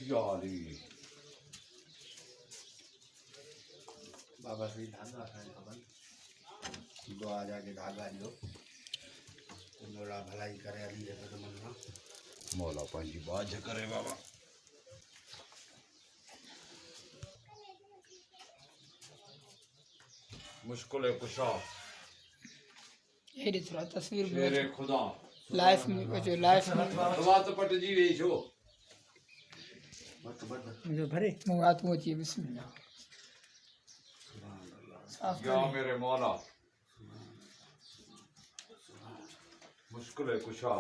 यारी बाबा श्री धागा खाने खबर दो आ जाके धागा दियो तो मोला भलाई करे अली है तो मनना मौला पंजी बाज करे बाबा मुश्किल है कुशा ये थोड़ा तस्वीर मेरे में खुदा लाइफ में जो लाइफ में बात पट जी वेशो जो भरे मुगात होती है बिस्मिल्लाह साफ या मेरे मौला मुश्किल है कुशा